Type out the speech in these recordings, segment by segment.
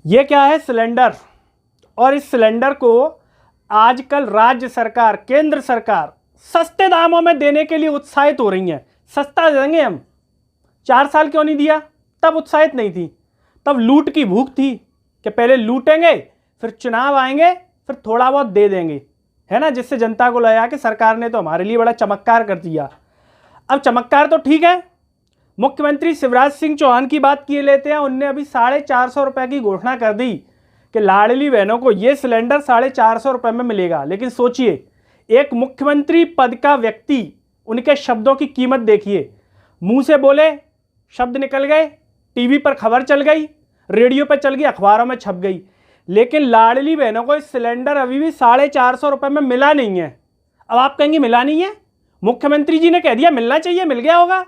ये क्या है? सिलेंडर। और इस सिलेंडर को आजकल राज्य सरकार, केंद्र सरकार सस्ते दामों में देने के लिए उत्साहित हो रही हैं। सस्ता देंगे हम। 4 साल क्यों नहीं दिया? तब उत्साहित नहीं थी, तब लूट की भूख थी कि पहले लूटेंगे, फिर चुनाव आएंगे, फिर थोड़ा बहुत दे देंगे, है ना, जिससे जनता को लगा कि सरकार ने तो हमारे लिए बड़ा चमत्कार कर दिया। अब चमत्कार तो ठीक है, मुख्यमंत्री शिवराज सिंह चौहान की बात किए लेते हैं। उनने अभी 450 रुपये की घोषणा कर दी कि लाडली बहनों को ये सिलेंडर 450 रुपये में मिलेगा। लेकिन सोचिए, एक मुख्यमंत्री पद का व्यक्ति, उनके शब्दों की कीमत देखिए। मुंह से बोले, शब्द निकल गए, टीवी पर खबर चल गई, रेडियो पर चल गई, अखबारों में छप गई, लेकिन लाडली बहनों को इस सिलेंडर अभी भी 450 रुपये में मिला नहीं है। अब आप कहेंगे मिला नहीं है, मुख्यमंत्री जी ने कह दिया मिलना चाहिए, मिल गया होगा।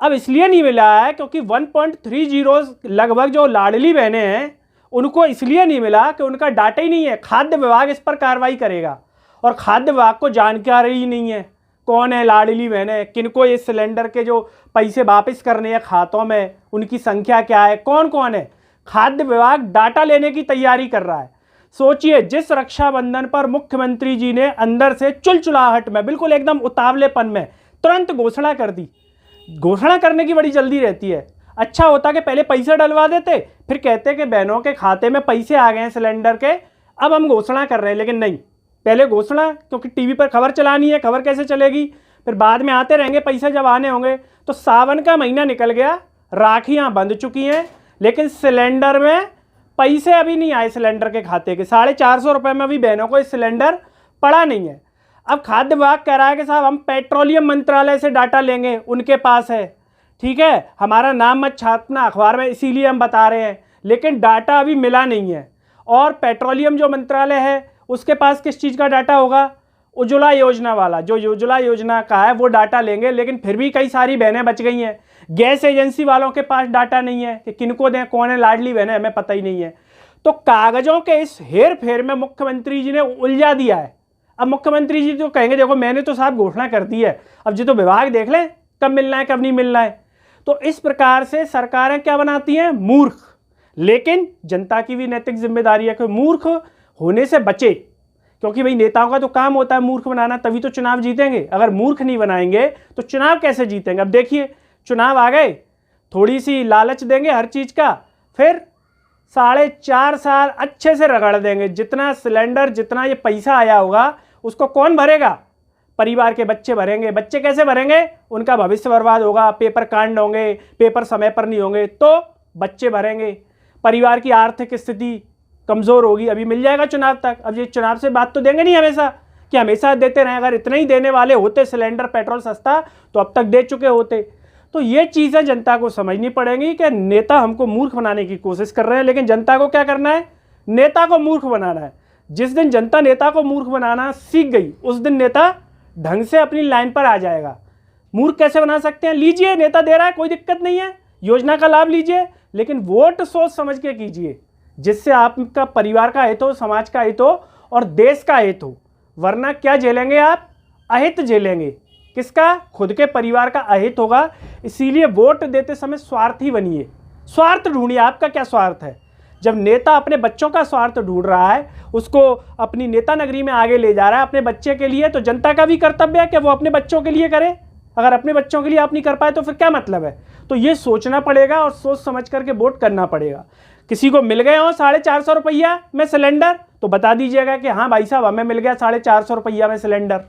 अब इसलिए नहीं मिला है क्योंकि 1.30 लगभग जो लाडली बहनें हैं उनको इसलिए नहीं मिला कि उनका डाटा ही नहीं है। खाद्य विभाग इस पर कार्रवाई करेगा और खाद्य विभाग को जानकारी ही नहीं है कौन है लाडली बहनें, किनको ये सिलेंडर के जो पैसे वापस करने हैं खातों में, उनकी संख्या क्या है, कौन कौन है। खाद्य विभाग डाटा लेने की तैयारी कर रहा है। सोचिए, जिस रक्षाबंधन पर मुख्यमंत्री जी ने अंदर से चुलचुलाहट में, बिल्कुल एकदम उतावलेपन में तुरंत घोषणा कर दी। घोषणा करने की बड़ी जल्दी रहती है। अच्छा होता कि पहले पैसे डलवा देते, फिर कहते कि बहनों के खाते में पैसे आ गए हैं सिलेंडर के, अब हम घोषणा कर रहे हैं। लेकिन नहीं, पहले घोषणा, क्योंकि टीवी पर खबर चलानी है, खबर कैसे चलेगी, फिर बाद में आते रहेंगे पैसे जब आने होंगे। तो सावन का महीना निकल गया, राखियाँ बंध चुकी हैं, लेकिन सिलेंडर में पैसे अभी नहीं आए। सिलेंडर के खाते के 450 रुपये में अभी बहनों को इस सिलेंडर पड़ा नहीं है। अब खाद्य विभाग कह रहा है कि साहब हम पेट्रोलियम मंत्रालय से डाटा लेंगे, उनके पास है, ठीक है, हमारा नाम मत छापना अखबार में, इसीलिए हम बता रहे हैं, लेकिन डाटा अभी मिला नहीं है। और पेट्रोलियम जो मंत्रालय है उसके पास किस चीज़ का डाटा होगा? उज्ज्वला योजना वाला, जो उज्ज्वला योजना का है वो डाटा लेंगे। लेकिन फिर भी कई सारी बहनें बच गई हैं। गैस एजेंसी वालों के पास डाटा नहीं है कि किनको दें, कौन है लाडली बहनें, हमें पता ही नहीं है। तो कागजों के इस हेर फेर में मुख्यमंत्री जी ने उलझा दिया है। अब मुख्यमंत्री जी तो कहेंगे देखो मैंने तो साहब घोषणा कर दी है, अब जी तो विभाग देख लें कब मिलना है कब नहीं मिलना है। तो इस प्रकार से सरकारें क्या बनाती हैं? मूर्ख। लेकिन जनता की भी नैतिक जिम्मेदारी है कि मूर्ख होने से बचे, क्योंकि भाई नेताओं का तो काम होता है मूर्ख बनाना, तभी तो चुनाव जीतेंगे। अगर मूर्ख नहीं बनाएंगे तो चुनाव कैसे जीतेंगे? अब देखिए, चुनाव आ गए, थोड़ी सी लालच देंगे हर चीज़ का, फिर 4.5 साल अच्छे से रगड़ देंगे। जितना सिलेंडर, जितना ये पैसा आया होगा उसको कौन भरेगा? परिवार के बच्चे भरेंगे। बच्चे कैसे भरेंगे? उनका भविष्य बर्बाद होगा, पेपर कांड होंगे, पेपर समय पर नहीं होंगे तो बच्चे भरेंगे। परिवार की आर्थिक स्थिति कमज़ोर होगी, अभी मिल जाएगा चुनाव तक। अब ये चुनाव से बात तो देंगे नहीं हमेशा कि हमेशा देते रहें। अगर इतना ही देने वाले होते सिलेंडर पेट्रोल सस्ता तो अब तक दे चुके होते। तो ये चीज़ें जनता को समझनी पड़ेंगी कि नेता हमको मूर्ख बनाने की कोशिश कर रहे हैं, लेकिन जनता को क्या करना है? नेता को मूर्ख बनाना है। जिस दिन जनता नेता को मूर्ख बनाना सीख गई उस दिन नेता ढंग से अपनी लाइन पर आ जाएगा। मूर्ख कैसे बना सकते हैं? लीजिए, नेता दे रहा है, कोई दिक्कत नहीं है, योजना का लाभ लीजिए, लेकिन वोट सोच समझ के कीजिए, जिससे आपका परिवार का हित हो, समाज का हित हो और देश का हित हो। वरना क्या झेलेंगे आप? अहित झेलेंगे। किसका? खुद के परिवार का अहित होगा। इसीलिए वोट देते समय स्वार्थी बनिए, स्वार्थ ढूंढिए। आपका क्या स्वार्थ है? जब नेता अपने बच्चों का स्वार्थ ढूंढ रहा है, उसको अपनी नेता नगरी में आगे ले जा रहा है अपने बच्चे के लिए, तो जनता का भी कर्तव्य है कि वो अपने बच्चों के लिए करे। अगर अपने बच्चों के लिए आप नहीं कर पाए तो फिर क्या मतलब है? तो ये सोचना पड़ेगा और सोच समझ करके वोट करना पड़ेगा। किसी को मिल गए हो 450 रुपया में सिलेंडर तो बता दीजिएगा कि हाँ भाई साहब हमें मिल गया 450 रुपया में सिलेंडर।